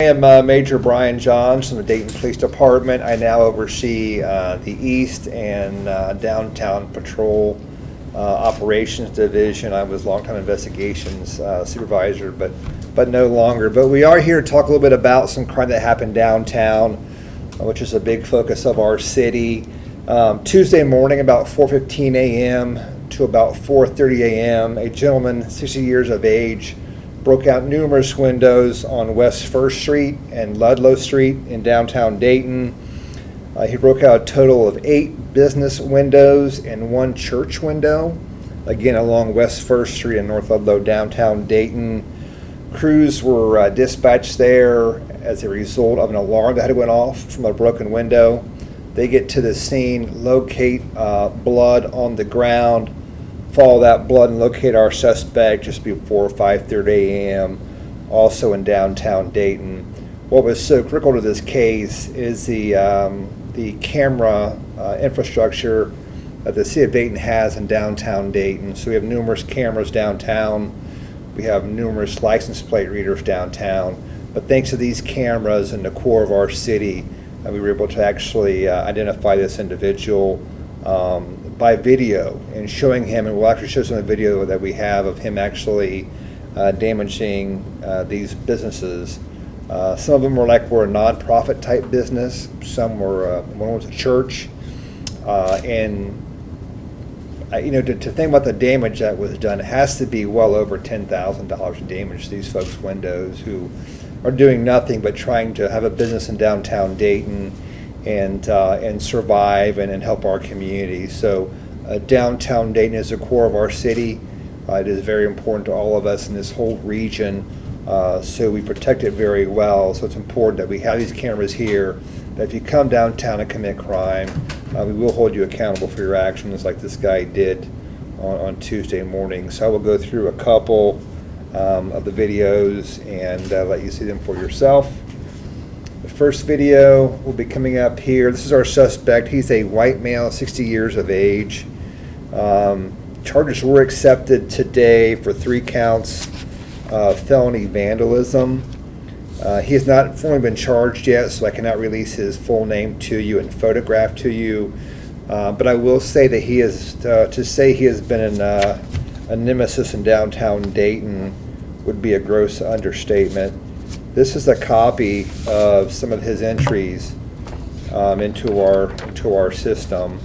I am Major Brian Johns from the Dayton Police Department. I now oversee the East and Downtown Patrol Operations Division. I was longtime investigations supervisor, but no longer. But we are here to talk a little bit about some crime that happened downtown, which is a big focus of our city. Tuesday morning, about 4:15 a.m. to about 4:30 a.m., a gentleman, 60 years of age, broke out numerous windows on West First Street and Ludlow Street in downtown Dayton. He broke out a total of 8 business windows and 1 church window, again along West First Street and North Ludlow, downtown Dayton. Crews were dispatched there as a result of an alarm that had went off from a broken window. They get to the scene, locate blood on the ground, follow that blood and locate our suspect just before 5:30 a.m., also in downtown Dayton. What was so critical to this case is the camera infrastructure that the city of Dayton has in downtown Dayton. So we have numerous cameras downtown. We have numerous license plate readers downtown. But thanks to these cameras in the core of our city, we were able to actually identify this individual by video and showing him, and we'll actually show some of the video that we have of him actually damaging these businesses. Some of them were a non-profit type business. Some were, one was a church. And to think about the damage that was done, it has to be well over $10,000 in damage to these folks' windows who are doing nothing but trying to have a business in downtown Dayton and survive and help our community. So downtown Dayton is the core of our city. It is very important to all of us in this whole region, so we protect it very well. So it's important that we have these cameras here, that if you come downtown and commit crime, we will hold you accountable for your actions like this guy did on Tuesday morning. So I will go through a couple of the videos and let you see them for yourself. The first video will be coming up here. This is our suspect. He's a white male, 60 years of age. Charges were accepted today for 3 counts of felony vandalism. He has not formally been charged yet, so I cannot release his full name to you and photograph to you. But I will say that he is, to say he has been a nemesis in downtown Dayton would be a gross understatement. This is a copy of some of his entries into our system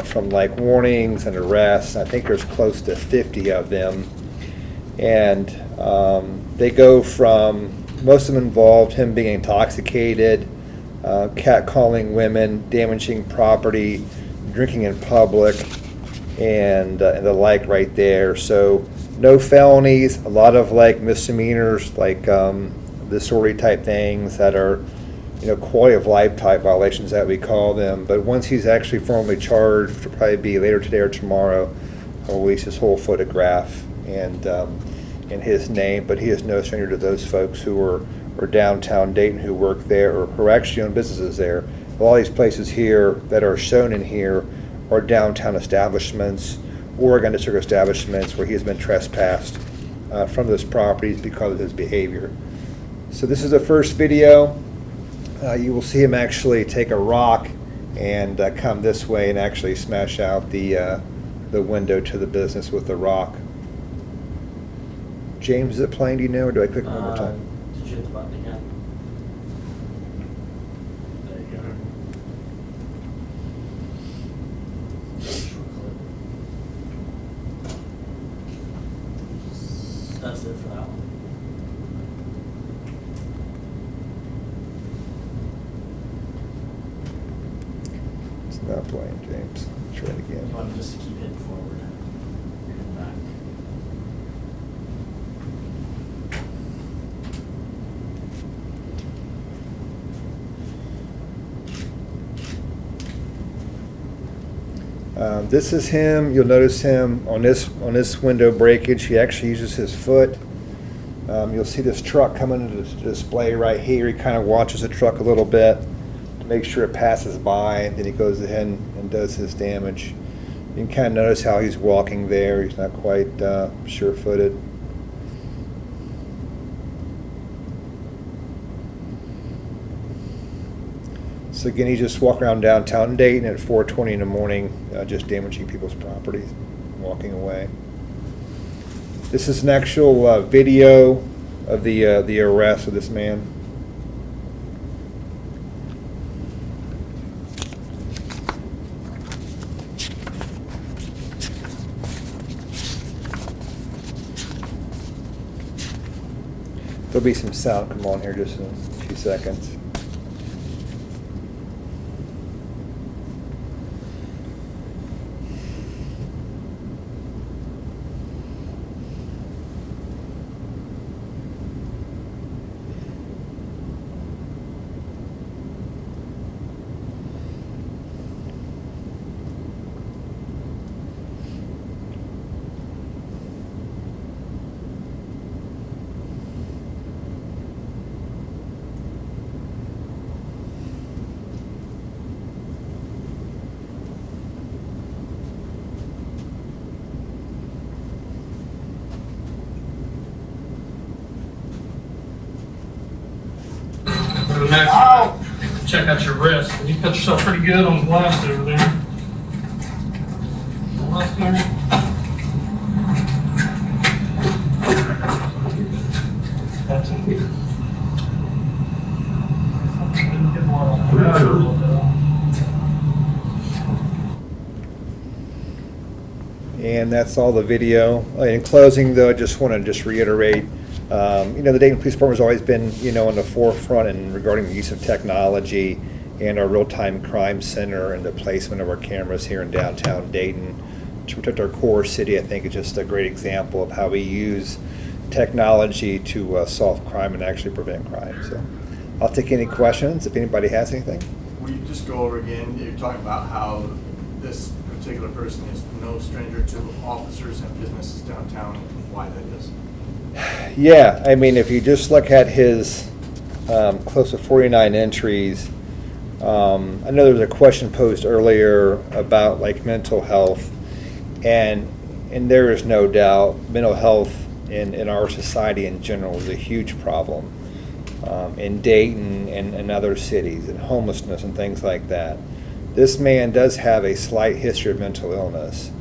from warnings and arrests. I think there's close to 50 of them, and they go from, most of them involved him being intoxicated, catcalling women, damaging property, drinking in public, and the like right there. So no felonies, a lot of misdemeanors, disorderly type things that are quality of life type violations that we call them. But once he's actually formally charged, which will probably be later today or tomorrow, I'll release his whole photograph and his name. But he is no stranger to those folks who are downtown Dayton, who work there or who actually own businesses there. All these places here that are shown in here are downtown establishments or Oregon District establishments where he has been trespassed from those properties because of his behavior. So this is the first video. You will see him actually take a rock and come this way and actually smash out the window to the business with the rock. James, is it playing? Do you know, or do I click one more time? Did you hit the button again? There you go. That's it for that one. It's not playing, James. Try it again. You want to just keep hitting forward and back. This is him. You'll notice him on this window breakage. He actually uses his foot. You'll see this truck coming into the display right here. He kind of watches the truck a little bit to make sure it passes by, and then he goes ahead and does his damage. You can kind of notice how he's walking there. He's not quite sure-footed. So again, he's just walking around downtown Dayton at 4:20 in the morning, just damaging people's properties, walking away. This is an actual video of the arrest of this man. There'll be some sound come on here just in a few seconds. For the next, check out your wrist. You cut yourself pretty good on the blast over there. Blast there. That's it. And that's all the video. In closing, though, I just want to reiterate, the Dayton Police Department has always been, on the forefront in regarding the use of technology and our real-time crime center and the placement of our cameras here in downtown Dayton to protect our core city. I think it's just a great example of how we use technology to solve crime and actually prevent crime. So I'll take any questions if anybody has anything. Will you just go over again, you're talking about how this particular person is no stranger to officers and businesses downtown, and why that is? Yeah, I mean, if you just look at his close to 49 entries, I know there was a question posed earlier about like mental health, and there is no doubt mental health in our society in general is a huge problem in Dayton and other cities, and homelessness and things like that. This man does have a slight history of mental illness,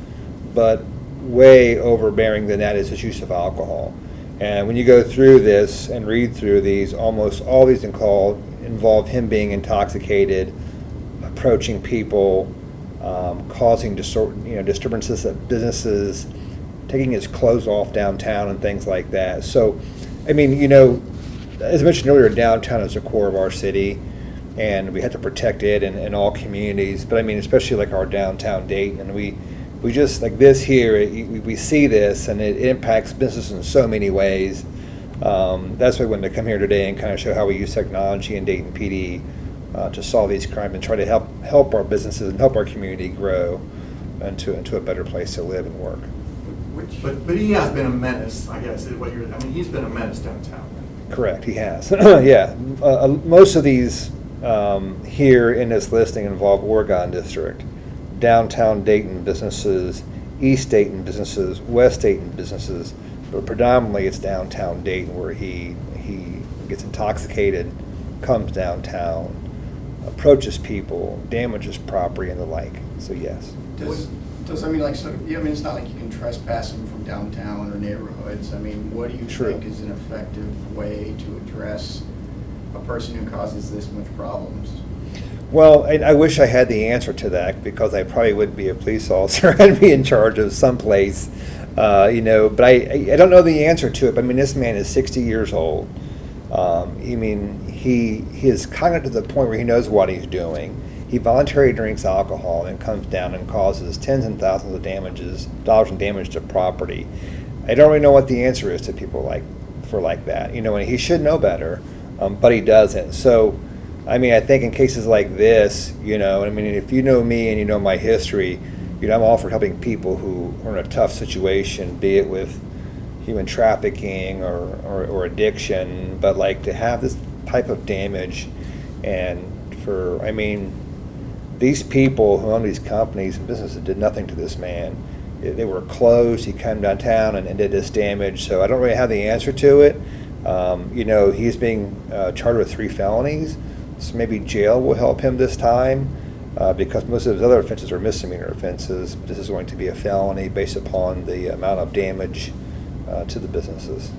but way overbearing than that is his use of alcohol. And when you go through this and read through these, almost all these involve him being intoxicated, approaching people, causing disturbances at businesses, taking his clothes off downtown and things like that. So, I mean, as I mentioned earlier, downtown is the core of our city, and we have to protect it in all communities. But I mean, especially like our downtown Dayton, and we just, like this here, we see this, and it impacts business in so many ways. That's why I wanted to come here today and kind of show how we use technology in Dayton PD to solve these crimes and try to help our businesses and help our community grow into a better place to live and work. But he has been a menace, I guess, is what he's been a menace downtown. Correct, he has. Yeah, most of these here in this listing involve Oregon District, downtown Dayton businesses, East Dayton businesses, West Dayton businesses, but predominantly it's downtown Dayton where he gets intoxicated, comes downtown, approaches people, damages property and the like. So yes. Does I mean, like, so, yeah, I mean, it's not like you can trespass them from downtown or neighborhoods. I mean, what do you think is an effective way to address a person who causes this much problems? Well, I wish I had the answer to that, because I probably wouldn't be a police officer. I'd be in charge of someplace, but I don't know the answer to it. I mean, this man is 60 years old. I mean, he is cognitive to the point where he knows what he's doing. He voluntarily drinks alcohol and comes down and causes tens and thousands of dollars in damage to property. I don't really know what the answer is to people like that. And he should know better, but he doesn't. So, I mean, I think in cases like this, I mean, if you know me and you know my history, I'm all for helping people who are in a tough situation, be it with human trafficking or addiction, but like to have this type of damage these people who own these companies and businesses did nothing to this man. They were closed. He came downtown and did this damage. So I don't really have the answer to it. He's being charged with 3 felonies. So maybe jail will help him this time, because most of his other offenses are misdemeanor offenses. This is going to be a felony based upon the amount of damage to the businesses.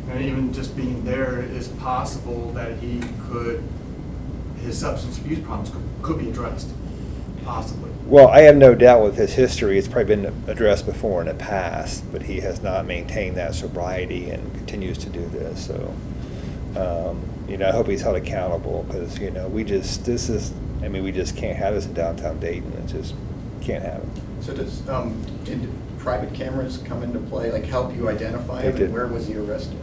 And even just being there is possible that his substance abuse problems could be addressed, possibly. Well, I have no doubt with his history, it's probably been addressed before in the past, but he has not maintained that sobriety and continues to do this. So, I hope he's held accountable, because, we just can't have this in downtown Dayton. It just can't have it. So did private cameras come into play, like help you identify They him? did. And where was he arrested?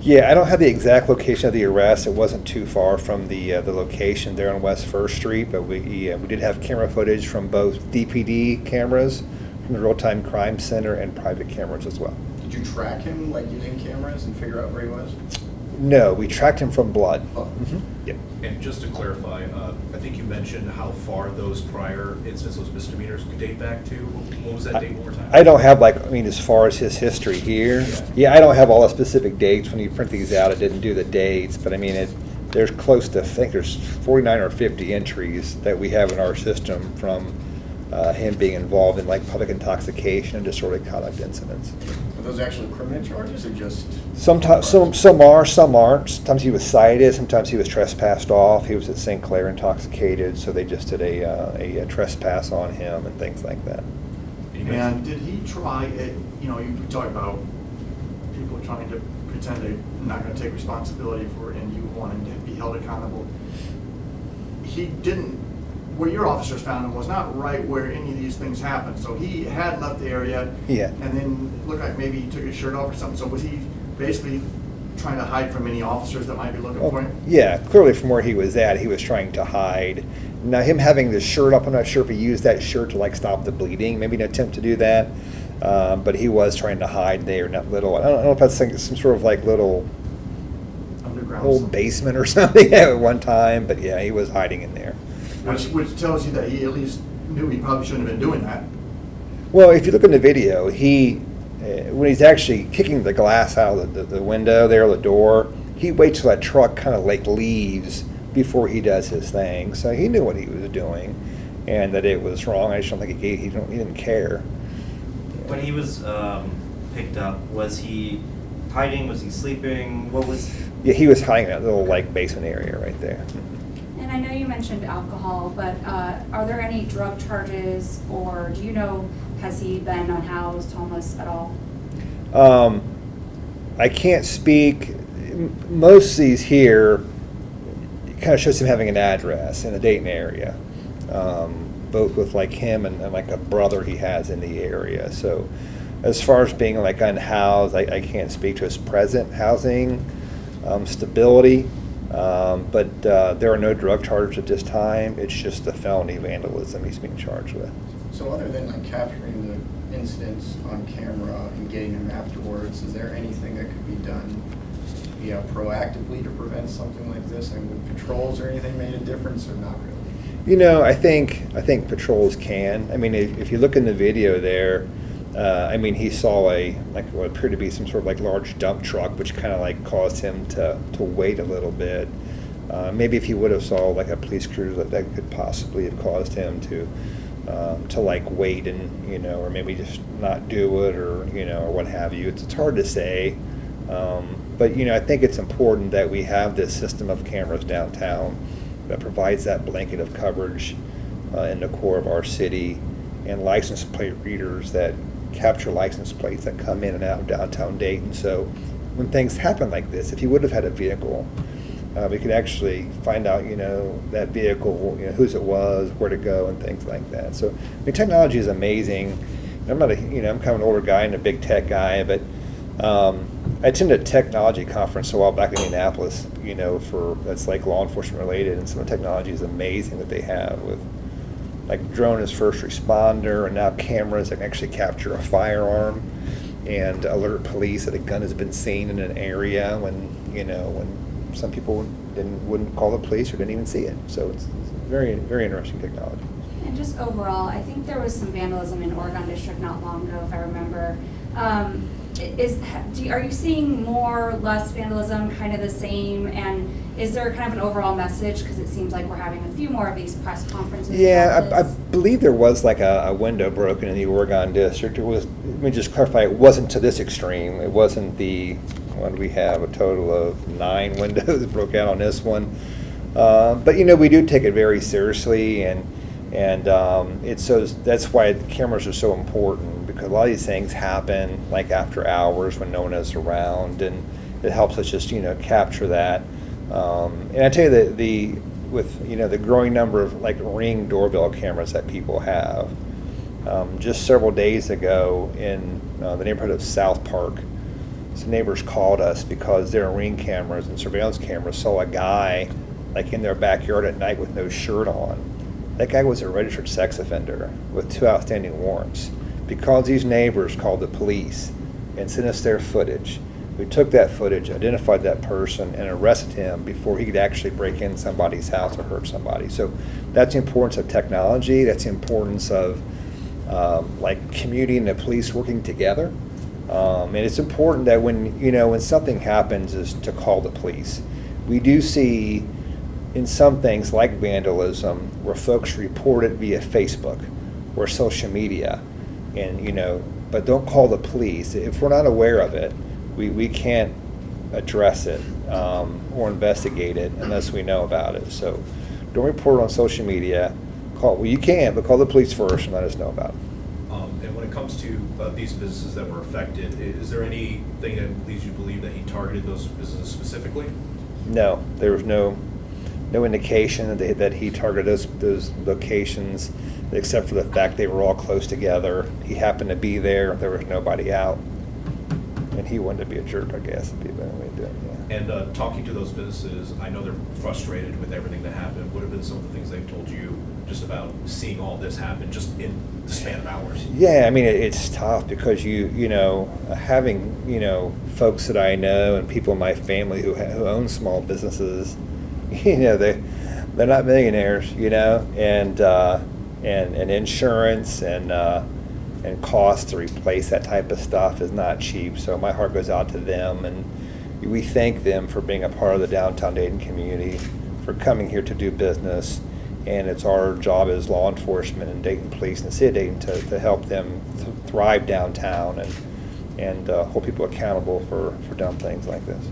Yeah, I don't have the exact location of the arrest. It wasn't too far from the location there on West First Street, but we did have camera footage from both DPD cameras, from the Real-Time Crime Center, and private cameras as well. Did you track him, like using cameras, and figure out where he was? No, we tracked him from blood. Oh. Yep. And just to clarify, I think you mentioned how far those prior incidents, those misdemeanors could date back to. What was that date one more time? I don't have as far as his history here. Yeah, I don't have all the specific dates. When you print these out, it didn't do the dates, but there's close to, I think there's 49 or 50 entries that we have in our system from him being involved in public intoxication and disorderly conduct incidents. Are those actually criminal charges or just? Sometimes, some are, some aren't. Sometimes he was cited, sometimes he was trespassed off. He was at St. Clair intoxicated, so they just did a trespass on him and things like that. And did he try it, you talk about people trying to pretend they're not going to take responsibility for it and you wanting to be held accountable. He didn't, where your officers found him was not right where any of these things happened. So he had left the area. Yeah. And then it looked like maybe he took his shirt off or something. So was he basically trying to hide from any officers that might be looking for him? Yeah, clearly from where he was at, he was trying to hide. Now, him having the shirt up, I'm not sure if he used that shirt to stop the bleeding, maybe an attempt to do that, but he was trying to hide there in that little, I don't know if that's some sort of little Underground. old basement or something at one time, but yeah, he was hiding in there. Which tells you that he at least knew he probably shouldn't have been doing that. Well, if you look in the video, when he's actually kicking the glass out of the window there, the door, he waits till that truck kind of leaves before he does his thing. So he knew what he was doing and that it was wrong. I just don't think he didn't care. When he was picked up, was he hiding? Was he sleeping? What was? Yeah, he was hiding in that little basement area right there. And I know you mentioned alcohol, but are there any drug charges, or do you know, has he been unhoused, homeless at all? I can't speak. Most of these here kind of shows him having an address in the Dayton area, both with him and a brother he has in the area. So as far as being unhoused, I can't speak to his present housing stability. But there are no drug charges at this time. It's just the felony vandalism he's being charged with. So other than capturing the incidents on camera and getting them afterwards, is there anything that could be done, proactively to prevent something like this? And would patrols or anything made a difference, or not really? I think patrols can. If you look in the video there, he saw what appeared to be some sort of large dump truck, which kind of caused him to wait a little bit. Maybe if he would have saw a police cruiser, that could possibly have caused him to wait and or maybe just not do it, or or what have you. It's hard to say, but I think it's important that we have this system of cameras downtown that provides that blanket of coverage in the core of our city, and license plate readers that capture license plates that come in and out of downtown Dayton. So when things happen like this, if you would have had a vehicle, we could actually find out, that vehicle, whose it was, where to go, and things like that. So technology is amazing. I'm not I'm kind of an older guy and a big tech guy, but I attended a technology conference a while back in Indianapolis, that's law enforcement related, and some of the technology is amazing that they have with drone as first responder, and now cameras that can actually capture a firearm and alert police that a gun has been seen in an area when some people wouldn't call the police or didn't even see it. So it's very, very interesting technology. And just overall, I think there was some vandalism in Oregon District not long ago, if I remember. are you seeing more, less vandalism, kind of the same? And is there kind of an overall message? Because it seems like we're having a few more of these press conferences. Yeah, about I this. believe there was like a window broken in the Oregon district. It was, let me just clarify, it wasn't to this extreme. It wasn't what do we have, a total of 9 windows broke out on this one. But we do take it very seriously, and it's so, that's why the cameras are so important, because a lot of these things happen like after hours when no one is around, and it helps us just capture that. And I tell you that with the growing number of like Ring doorbell cameras that people have, just several days ago in the neighborhood of South Park, some neighbors called us because their Ring cameras and surveillance cameras saw a guy like in their backyard at night with no shirt on. That guy was a registered sex offender with 2 outstanding warrants. Because these neighbors called the police and sent us their footage, we took that footage, identified that person, and arrested him before he could actually break in somebody's house or hurt somebody. So that's the importance of technology. That's the importance of like community and the police working together. And it's important that when something happens is to call the police. We do see in some things like vandalism where folks report it via Facebook or social media, and but don't call the police. If we're not aware of it, we can't address it or investigate it unless we know about it. So don't report it on social media. You can, but call the police first and let us know about it. And when it comes to these businesses that were affected, is there anything that leads you to believe that he targeted those businesses specifically? No, there was no indication that he targeted those locations, except for the fact they were all close together. He happened to be there. There was nobody out. And he wanted to be a jerk, I guess, would be a better way to do it, yeah. And talking to those businesses, I know they're frustrated with everything that happened. What have been some of the things they've told you just about seeing all this happen just in the span of hours? Yeah, I mean, it's tough because having folks that I know and people in my family who own small businesses, they're not millionaires, and insurance and cost to replace that type of stuff is not cheap. So my heart goes out to them, and we thank them for being a part of the downtown Dayton community, for coming here to do business. And it's our job as law enforcement and Dayton Police and the city of Dayton to help them thrive downtown and hold people accountable for dumb things like this.